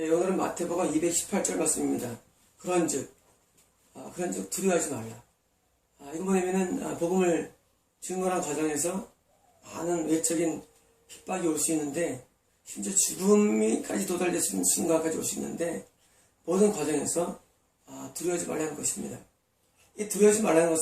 오늘은 마태복음 218절 말씀입니다. 그런즉 두려워하지 말라. 이거 뭐냐면은 복음을 증거하는 과정에서 많은 외적인 핍박이 올 수 있는데, 심지어 죽음이까지 도달될 수 있는 순간까지 올 수 있는데, 모든 과정에서 두려워하지 말라는 것입니다. 이 두려워하지 말라는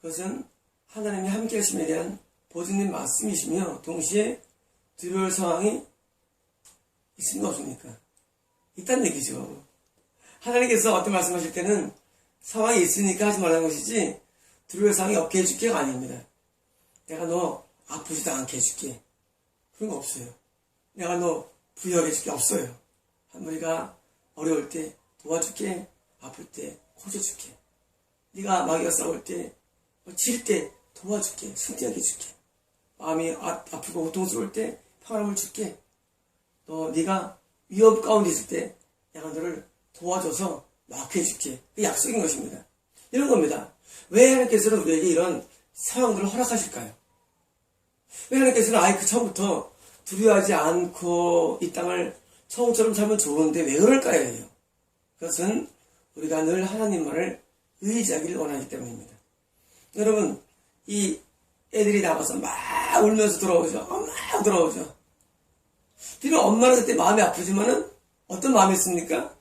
그것은 하나님이 함께 하심에 대한 보증된 말씀이시며, 동시에 두려울 상황이 있습니까 없습니까? 있다는 얘기죠. 하나님께서 어떤 말씀하실 때는 상황이 있으니까 하지 말라는 것이지, 두려울 상황이 없게 해줄게가 아닙니다. 내가 너 아프지도 않게 해줄게, 그런 거 없어요. 내가 너 부유하게 해줄게, 없어요. 우리가 어려울 때 도와줄게, 아플 때 고쳐줄게, 네가 마귀가 싸울 때, 질 때 도와줄게, 승리하게 해줄게, 마음이 아프고 고통스러울 때 평안함을 줄게, 네가 위험 가운데 있을 때 내가 너를 도와줘서 낫게 해줄게, 그 약속인 것입니다. 이런 겁니다. 왜 하나님께서는 우리에게 이런 상황들을 허락하실까요? 왜 하나님께서는 처음부터 두려워하지 않고 이 땅을 처음처럼 살면 좋은데 왜 그럴까요? 그것은 우리가 늘 하나님만을 의지하기를 원하기 때문입니다. 여러분, 이 애들이 나가서 막 울면서 돌아오죠. 막 돌아오죠. 비록 엄마는 그때 마음이 아프지만은 어떤 마음이 있습니까?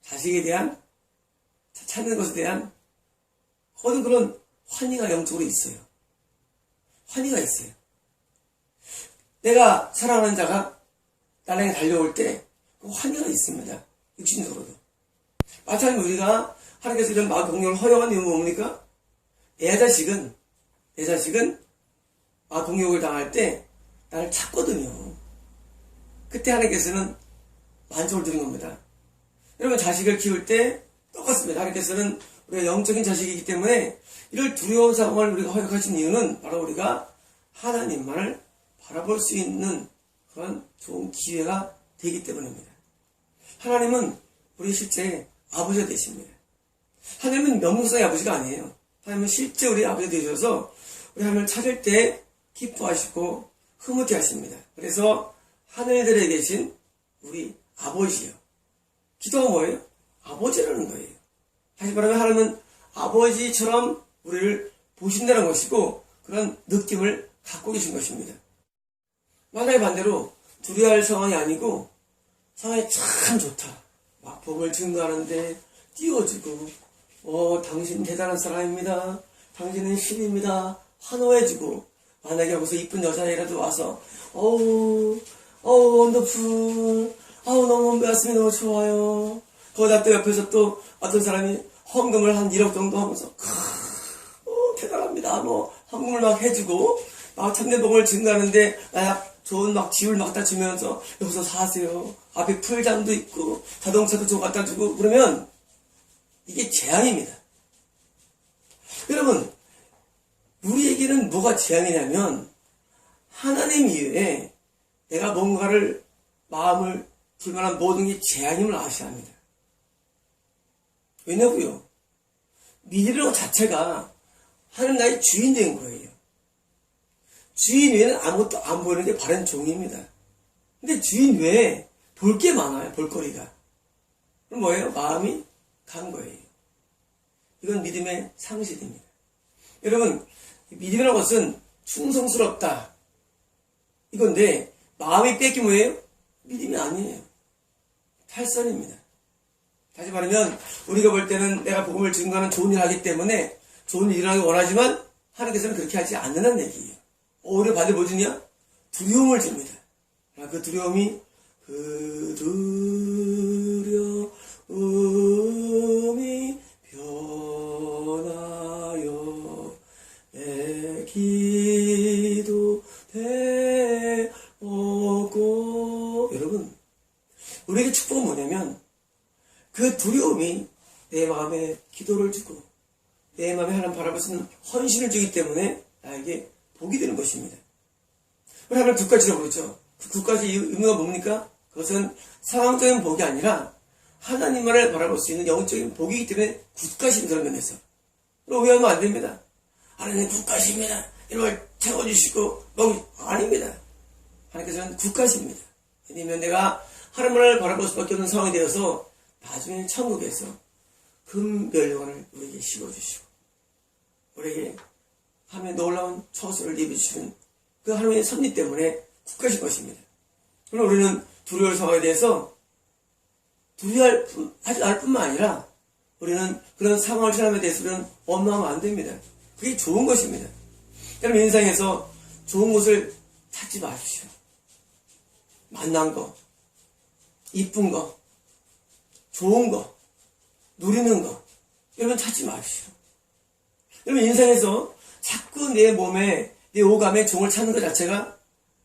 자식에 대한, 찾는 것에 대한 모든 그런 환희가 영적으로 있어요. 환희가 있어요. 내가 사랑하는 자가 나를 향해 달려올 때 그 환희가 있습니다. 육신적으로도. 마찬가지로 우리가 하나님께서 이런 마음 공격을 허용한 이유는 뭡니까? 내 자식은 마음 공격을 당할 때 나를 찾거든요. 그때 하나님께서는 만족을 드린 겁니다. 여러분, 자식을 키울 때 똑같습니다. 하나님께서는 우리가 영적인 자식이기 때문에 이럴 두려운 상황을 우리가 허용하신 이유는 바로 우리가 하나님만을 바라볼 수 있는 그런 좋은 기회가 되기 때문입니다. 하나님은 우리 실제 아버지가 되십니다. 하나님은 명목상의 아버지가 아니에요. 하나님은 실제 우리 아버지가 되셔서 우리 하나님을 찾을 때 기뻐하시고 흐뭇해 하십니다. 그래서 하늘들에 계신 우리 아버지요. 기도가 뭐예요? 아버지라는 거예요. 다시 말하면 하나님은 아버지처럼 우리를 보신다는 것이고, 그런 느낌을 갖고 계신 것입니다. 만약에 반대로 두려워할 상황이 아니고 상황이 참 좋다, 막 복을 증거하는데 띄워주고, 당신 대단한 사람입니다, 당신은 신입니다, 환호해주고, 만약에 거기서 이쁜 여자애라도 와서 원더풀, 너무 말씀이 너무 좋아요. 거기다 또 옆에서 또 어떤 사람이 헌금을 한 1억 정도 하면서 대단합니다, 헌금을 막 해주고, 막 참된 복을 증가하는데 좋은 집을 막 다 주면서 여기서 사세요, 앞에 풀장도 있고 자동차도 좀 갖다 주고, 그러면 이게 재앙입니다. 여러분, 우리에게는 뭐가 재앙이냐면, 하나님 이외에 내가 뭔가를 마음을 둘 만한 모든 게 재앙임을 아셔야 합니다. 왜냐고요? 믿음이라는 것 자체가 하나님 나의 주인 된 거예요. 주인 외에는 아무것도 안 보이는 게 바른 종입니다. 근데 주인 외에 볼 게 많아요, 볼거리가. 그럼 뭐예요? 마음이 간 거예요. 이건 믿음의 상실입니다. 여러분, 믿음이라는 것은 충성스럽다, 이건데, 마음이 뺏기면 뭐예요? 믿음이 아니에요. 탈선입니다. 다시 말하면, 우리가 볼 때는 내가 복음을 증거하는 좋은 일을 하기 때문에 좋은 일을 하기 원하지만, 하나님께서는 그렇게 하지 않는다는 얘기예요. 오히려 반대로 뭐 주냐? 두려움을 줍니다. 그 두려움이, 그 두려움이 변하여 내 기도 되었고. 여러분, 우리에게 축복은 뭐냐면, 그 두려움이 내 마음에 기도를 주고 내 마음에 하나님 바라볼 수 있는 헌신을 주기 때문에 나에게 복이 되는 것입니다. 우리 하나님 국가지라고 그러죠. 그 국가지 의미가 뭡니까? 그것은 상황적인 복이 아니라 하나님만을 바라볼 수 있는 영적인 복이기 때문에 국가신 그런 면에서 오해하면 안 됩니다. 하나님 국가십니다, 이런 걸 채워주시고 아닙니다. 하나님께서는 국가십니다. 왜냐면 내가 하나님을 바라볼 수밖에 없는 상황이 되어서 나중에 천국에서 금멸령을 우리에게 씌워주시고 우리에게 하나님의 놀라운 처소를 입혀주시는 그 하나님의 섭리 때문에 국가신 것입니다. 그러나 우리는 두려울 상황에 대해서 두려워하지 않을 뿐만 아니라 우리는 그런 상황을 사람에 대해서 우리는 원망하면 안 됩니다. 그게 좋은 것입니다. 여러분 인생에서 좋은 것을 찾지 마십시오. 만난 거, 이쁜 거, 좋은 거, 누리는 거 여러분 찾지 마십시오. 여러분 인생에서 자꾸 내 몸에 내 오감에 종을 찾는 것 자체가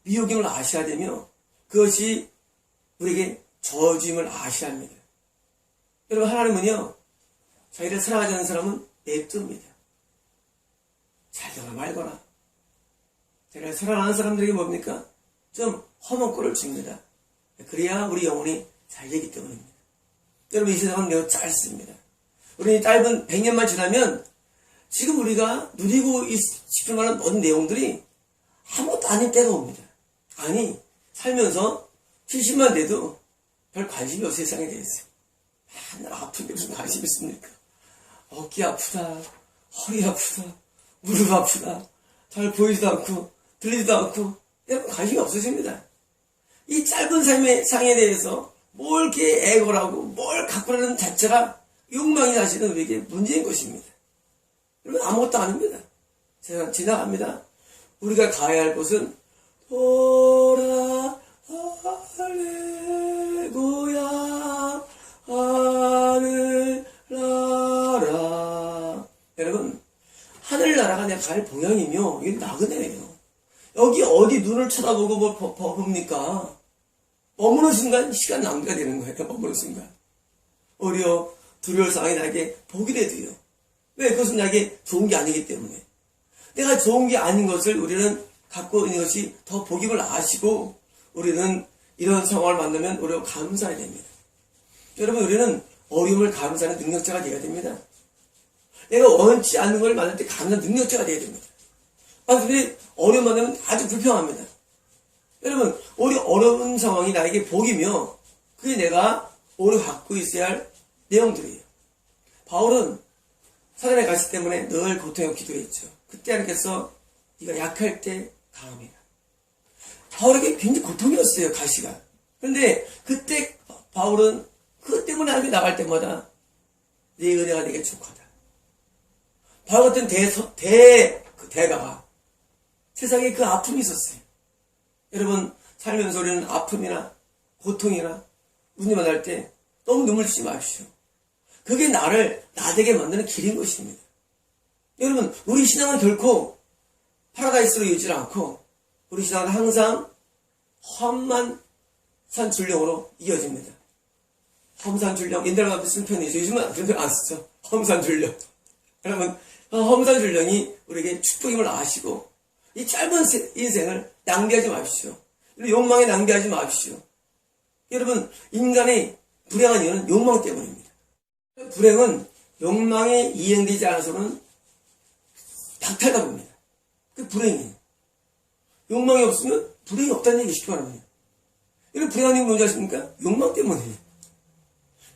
미혹임을 아셔야 되며 그것이 우리에게 저주임을 아셔야 합니다. 여러분 하나님은요 자기를 사랑하지 않는 사람은 냅둡니다. 잘되거나 말거나. 자기를 사랑하는 사람들에게 뭡니까? 좀 험한 꼴을 줍니다. 그래야 우리 영혼이 잘 되기 때문입니다. 여러분 이 세상은 매우 짧습니다. 우리 짧은 100년만 지나면 지금 우리가 누리고 싶을 만한 모든 내용들이 아무것도 아닌 때가 옵니다. 아니 살면서 70만 돼도 별 관심이 없어요. 세상에 대해서. 맨날 아픈 게 무슨 관심이 있습니까? 어깨 아프다, 허리 아프다, 무릎 아프다, 잘 보이지도 않고 들리지도 않고 여러분 관심이 없으십니다. 이 짧은 삶의 상에 대해서 뭘 이렇게 애고라고 뭘 갖고라는 자체가 욕망이 사실은 우리에게 문제인 것입니다. 여러분 아무것도 아닙니다. 세상 지나갑니다. 우리가 가야 할 곳은 돌아 할렐루야 하늘나라. 여러분 하늘나라가 내가 갈 봉양이며 이게 나그네예요. 여기 어디 눈을 쳐다보고 뭘 봅니까? 머무는 순간 시간 낭비가 되는 거예요. 머무는 순간 오히려 두려울 상황이 나에게 복이 되도요. 왜? 그것은 나에게 좋은 게 아니기 때문에. 내가 좋은 게 아닌 것을 우리는 갖고 있는 것이 더 복임을 아시고 우리는 이런 상황을 만나면 오히려 감사해야 됩니다. 여러분 우리는 어려움을 감사하는 능력자가 되어야 됩니다. 내가 원치 않는 걸 만날 때 감사하는 능력자가 되어야 됩니다. 우리 어려움 만나면 아주 불평합니다. 여러분 오히려 어려운 상황이 나에게 복이며 그게 내가 오히려 갖고 있어야 할 내용들이에요. 바울은 사단의 가시 때문에 늘 고통에 기도했죠. 그때 하나님께서 네가 약할 때 강함이라. 바울에게 굉장히 고통이었어요. 가시가. 그런데 그때 바울은 그것 때문에 하나님이 나갈 때마다 네 은혜가 내게 족하다. 바울 같은 대가가 세상에 그 아픔이 있었어요. 여러분 살면서 우리는 아픔이나 고통이나 문제 만날 때 너무 눈물 주지 마십시오. 그게 나를 나되게 만드는 길인 것입니다. 여러분 우리 신앙은 결코 파라다이스로 이어지지 않고 우리 신앙은 항상 험한 산줄령으로 이어집니다. 험산줄령 옛날에 앞에 쓴 편이죠. 요즘은 그런 편 안 쓰죠. 험산줄령. 여러분 험산줄령이 우리에게 축복임을 아시고 이 짧은 인생을 낭비하지 마십시오. 욕망에 낭비하지 마십시오. 여러분 인간의 불행한 이유는 욕망 때문입니다. 불행은 욕망에 이행되지 않아서는 박탈다 봅니다. 그 불행이에요. 욕망이 없으면 불행이 없다는 얘기 쉽게 말합니다. 이런 불행한 이유 뭔지 아십니까? 욕망 때문이에요.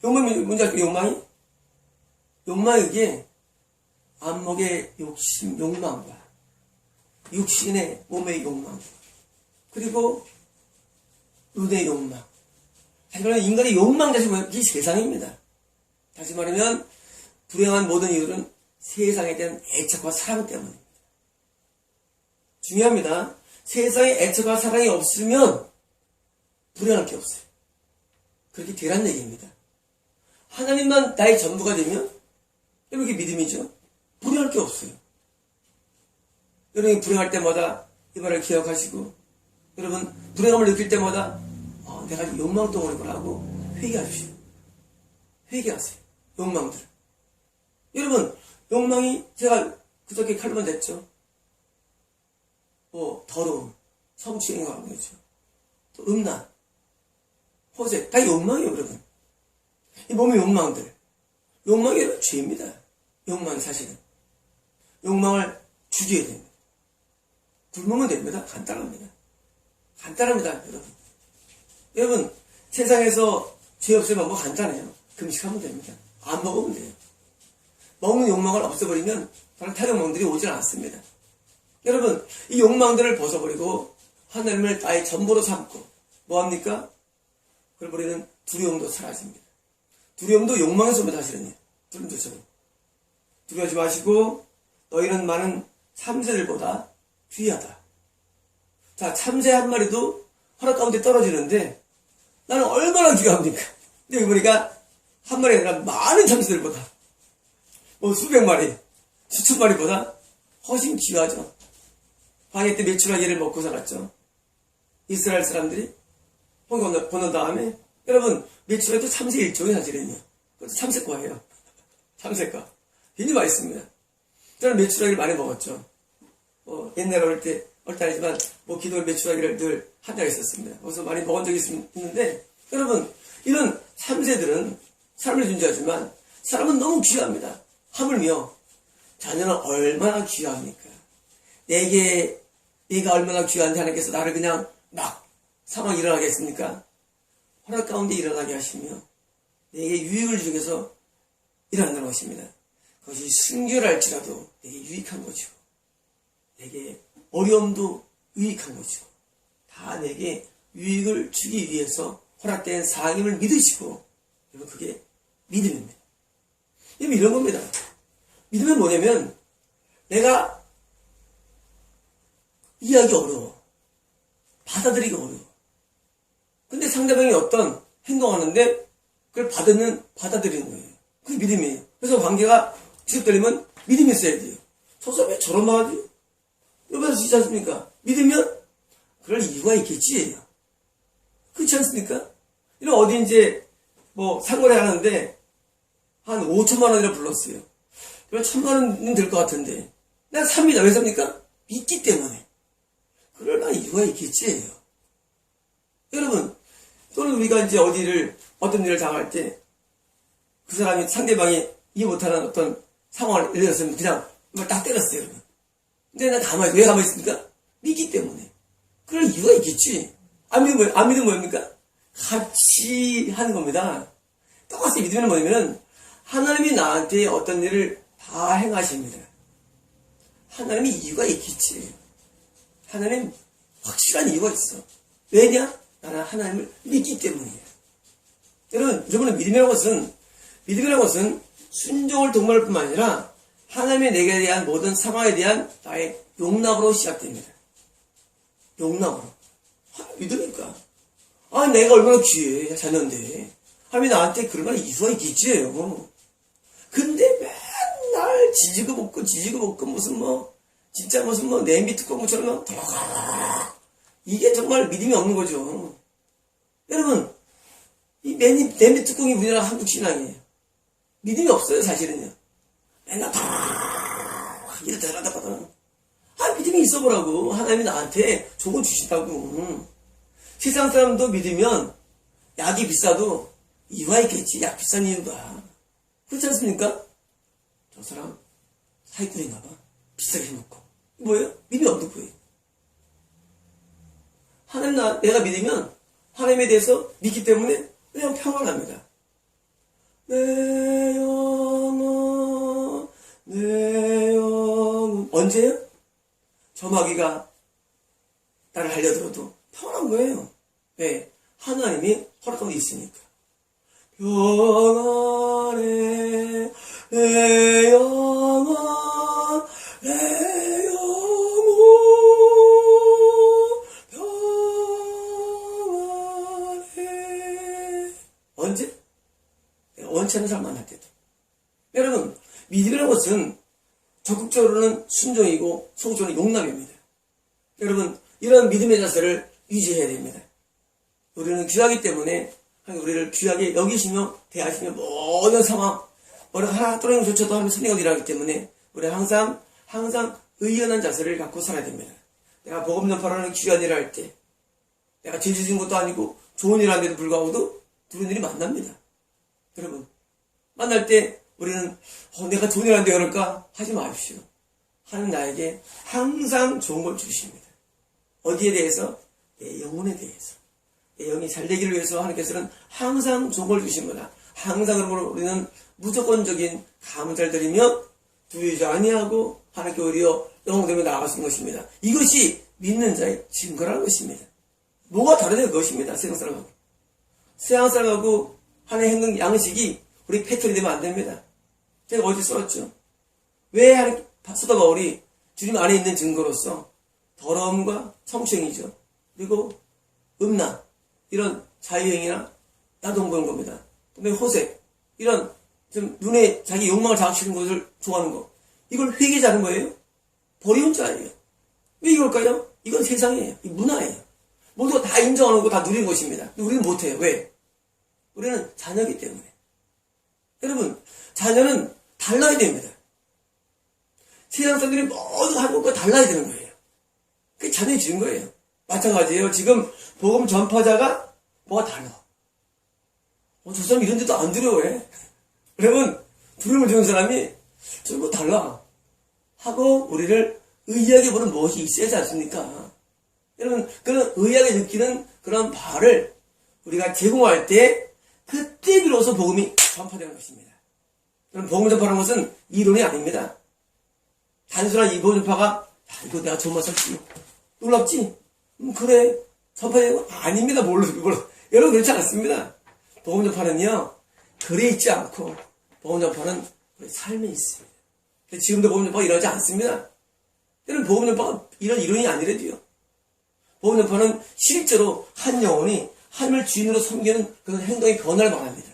욕망이 뭔지 아십니까? 욕망이 이게 안목의 욕심, 욕망과 육신의 몸의 욕망 그리고 눈의 욕망 다시 말하면 인간의 욕망 자체가 이 세상입니다. 다시 말하면 불행한 모든 이유는 세상에 대한 애착과 사랑 때문입니다. 중요합니다. 세상에 애착과 사랑이 없으면 불행할 게 없어요. 그렇게 되란 얘기입니다. 하나님만 나의 전부가 되면 여러분 이게 믿음이죠. 불행할 게 없어요. 여러분이 불행할 때마다 이 말을 기억하시고 여러분 불행함을 느낄 때마다 내가 욕망 덩어리구나라고 회개하십시오. 회개하세요. 욕망들. 여러분 욕망이 제가 그저께 칼로만 됐죠. 더러움, 성추행이 가는 거죠. 또 음란, 호색 다 욕망이에요. 여러분. 이 몸의 욕망들. 욕망이 여러분 죄입니다. 욕망이 사실은. 욕망을 죽여야 됩니다. 굶으면 됩니다. 간단합니다. 간단합니다. 여러분. 여러분 세상에서 죄 없을 방법 간단해요. 금식하면 됩니다. 안 먹으면 돼요. 먹는 욕망을 없애버리면 다른 타령망들이 오질 않습니다. 여러분, 이 욕망들을 벗어버리고 하나님을 나의 전부로 삼고 뭐합니까? 그걸 버리는 두려움도 사라집니다. 두려움도 욕망에서 옵니다. 사실은요. 두려움도처럼. 두려워하지 마시고 너희는 많은 참새들보다 귀하다. 자, 참새 한 마리도 허락 가운데 떨어지는데 나는 얼마나 귀합니까? 근데 여기 보니까 한 마리가 아니라 많은 참새들보다 뭐 수백 마리, 수천 마리보다 훨씬 귀하죠. 광야 때 메추라기를 먹고 살았죠. 이스라엘 사람들이 홍해 건너 다음에 여러분 메추라기도 참새 일종의 사실은요. 그것도 참새과예요. 참새과. 굉장히 맛있습니다. 저는 메추라기를 많이 먹었죠. 옛날에 어릴 때 아니지만 기도를 메추라기를 늘 한 달에 있었습니다. 거기서 많이 먹은 적이 있는데 여러분 이런 참새들은 사람을 존재하지만 사람은 너무 귀합니다. 하물며 자녀는 얼마나 귀합니까? 내가 얼마나 귀한데 하나님께서 나를 그냥 막 상황이 일어나게 했습니까? 허락 가운데 일어나게 하시며 내게 유익을 주기 위해서 일어난다는 것입니다. 그것이 순결할지라도 내게 유익한 거죠. 내게 어려움도 유익한 거죠. 다 내게 유익을 주기 위해서 허락된 사항임을 믿으시고 여러분 그게 믿음입니다. 이런 겁니다. 믿음은 뭐냐면 내가 이해하기 어려워. 받아들이기 어려워. 근데 상대방이 어떤 행동하는데 그걸 받아들이는 거예요. 그게 믿음이에요. 그래서 관계가 지속되려면 믿음이 있어야 돼요. 저 사람이 저런 말 하지? 여기서 지지 않습니까? 믿으면 그럴 이유가 있겠지. 그렇지 않습니까? 이런 어디 이제 상거래 하는데 한 5천만 원이라 불렀어요. 그럼 1,000만 원은 될 것 같은데 내가 삽니다. 왜 삽니까? 믿기 때문에. 그럴 만한 이유가 있겠지. 여러분 또는 우리가 이제 어떤 일을 당할 때 그 사람이 상대방이 이해 못하는 어떤 상황을 예를 들어서 그냥 딱 때렸어요. 여러분. 근데 나 왜 가만히 있습니까? 믿기 때문에. 그럴 이유가 있겠지. 안 믿으면 뭐입니까? 같이 하는 겁니다. 똑같이 믿으면 뭐냐면 하나님이 나한테 어떤 일을 다 행하십니다. 하나님이 이유가 있겠지. 하나님 확실한 이유가 있어. 왜냐? 나는 하나님을 믿기 때문이에요. 여러분 믿음이라는 것은 순종을 독려할 뿐만 아니라 하나님의 내게 대한 모든 상황에 대한 나의 용납으로 시작됩니다. 용납으로. 믿으니까. 내가 얼마나 귀해. 자녀인데. 하나님이 나한테 그럴 만한 이유가 있겠지요. 근데 맨날 지지고 볶고 무슨 냄비 뚜껑처럼 이게 정말 믿음이 없는 거죠. 여러분, 이 냄비 뚜껑이 우리나라 한국 신앙이에요. 믿음이 없어요, 사실은요. 맨날 이러다가 믿음이 있어 보라고. 하나님이 나한테 좋은 주신다고. 세상 사람도 믿으면 약이 비싸도 이유가 있겠지. 약 비싼 이유가. 그렇지 않습니까? 저 사람 사기꾼인가 봐. 비싸게 해놓고. 뭐예요? 믿음이 없는 거예요. 내가 믿으면 하나님에 대해서 믿기 때문에 그냥 평안합니다. 내 영혼 언제요? 저 마귀가 나를 알려들어도 평안한 거예요. 왜? 하나님이 허락하고 있으니까. 평안해 내 영혼 내 영혼 평안해. 언제? 내가 원치 않는 사람 만날 때도. 여러분 믿음이라는 것은 적극적으로는 순종이고 소극적으로는 용납입니다. 여러분 이런 믿음의 자세를 유지해야 됩니다. 우리는 귀하기 때문에 우리를 귀하게 여기시며 대하시며 모든 상황 하나 떨어지면서조차도 하나님 선행을 일하기 때문에 우리는 항상 의연한 자세를 갖고 살아야 됩니다. 내가 복음 전파라는 귀한 일을 할 때 내가 죄 지은 것도 아니고 좋은 일 하는데도 불구하고도 두려운 일이 만납니다. 여러분 만날 때 우리는 내가 좋은 일 하는데 그럴까? 하지 마십시오. 하나님 나에게 항상 좋은 걸 주십니다. 어디에 대해서? 내 영혼에 대해서. 영이 잘 되기를 위해서 하나님께서는 항상 종을 주신 거다. 항상 그러므로 우리는 무조건적인 감사를 드리며 두려워하지 아니하고 하나님께 오히려 영광되며 나아갈 수 있는 것입니다. 이것이 믿는 자의 증거라는 것입니다. 뭐가 다르냐 그것입니다. 세상 사람하고. 세상 사람하고 하나의 행동 양식이 우리 패턴이 되면 안 됩니다. 제가 어제 써왔죠. 왜 하나님 사도 바울이 주님 안에 있는 증거로서 더러움과 성추행이죠. 그리고 음란 이런 자유행위나 나동 보는 겁니다. 그다음에 호색 이런 좀 눈에 자기 욕망을 자극시키는 것을 좋아하는 거 이걸 회개하지 않은 거예요? 버리는 자예요. 왜 이걸까요? 이건 세상이에요. 이 문화예요. 모두가 다 인정하는 거 다 누리는 것입니다. 근데 우리는 못해요. 왜? 우리는 자녀이기 때문에. 여러분 자녀는 달라야 됩니다. 세상 사람들이 모두 하는 것과 달라야 되는 거예요. 그게 자녀의 증거예요. 마찬가지예요. 지금 복음 전파자가 뭐가 달라. 저 사람 이런 데도 안 두려워해. 여러분 두려움을 주는 사람이 저 뭐 달라 하고 우리를 의하게 보는 무엇이 있어야지 않습니까? 여러분 그런 의하게 느끼는 그런 바를 우리가 제공할 때 그때 비로소 복음이 전파되는 것입니다. 여러분 복음 전파라는 것은 이론이 아닙니다. 단순한 이 복음 전파가 야, 이거 내가 정말 설치 놀랍지? 그래 전파되는 거 아닙니다. 몰라. 여러분 그렇지 않습니다. 복음 전파는요 글에 있지 않고 복음 전파는 우리 삶에 있습니다. 지금도 복음 전파가 일어나지 않습니다. 여러분 복음 전파가 이런 이론이 아니래도요. 복음 전파는 실제로 한 영혼이 하나님을 주인으로 섬기는 그런 행동의 변화를 말합니다.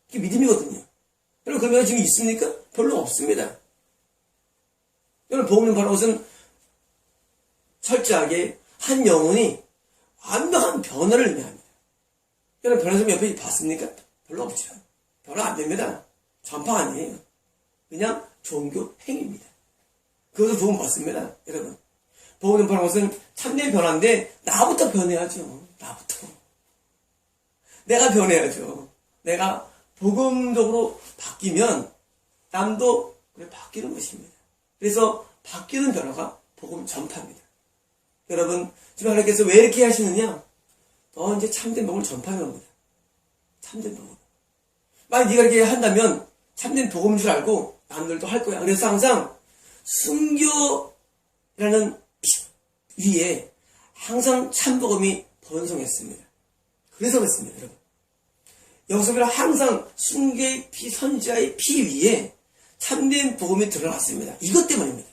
그게 믿음이거든요. 여러분 그런 변화 지금 있습니까? 별로 없습니다. 여러분 복음 전파라는 것은 철저하게 한 영혼이 완벽한 변화를 의미합니다. 여러분 변화점 옆에 봤습니까? 별로 없죠. 변화 안 됩니다. 전파 아니에요. 그냥 종교 행위입니다. 그것을 복음 받습니다. 여러분 복음 전파라는 것은 참된 변화인데 나부터 변해야죠. 나부터. 내가 변해야죠. 내가 복음적으로 바뀌면 남도 그래 바뀌는 것입니다. 그래서 바뀌는 변화가 복음 전파입니다. 여러분 지금 하나님께서 왜 이렇게 하시느냐? 너 이제 참된 복음을 전파하는 겁니다. 참된 복음. 만약 네가 이렇게 한다면 참된 복음인 줄 알고 남들도 할 거야. 그래서 항상 순교라는 피 위에 항상 참복음이 번성했습니다. 그래서 그렇습니다. 여러분. 여기서 보면 항상 순교의 피, 선지자의 피 위에 참된 복음이 드러났습니다. 이것 때문입니다.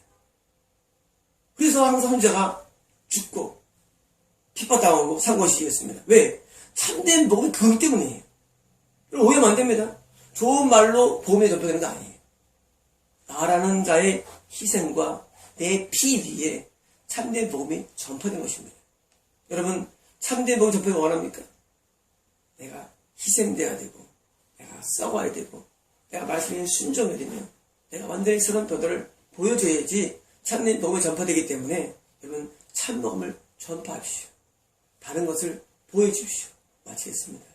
그래서 항상 선지자가 죽고 핍박당하고 산 것이었습니다. 왜? 참된 복음이 그것 때문이에요. 오해하면 안 됩니다. 좋은 말로 복음이 전파되는 거 아니에요. 나라는 자의 희생과 내 피 위에 참된 복음이 전파된 것입니다. 여러분 참된 복음 전파를 원합니까? 내가 희생돼야 되고 내가 썩어야 되고 내가 말씀에 순종해야 되며 내가 완전히 새로운 변화를 보여줘야지 참된 복음이 전파되기 때문에 여러분 참 복음을 전파하십시오. 다른 것을 보여주십시오. 마치겠습니다.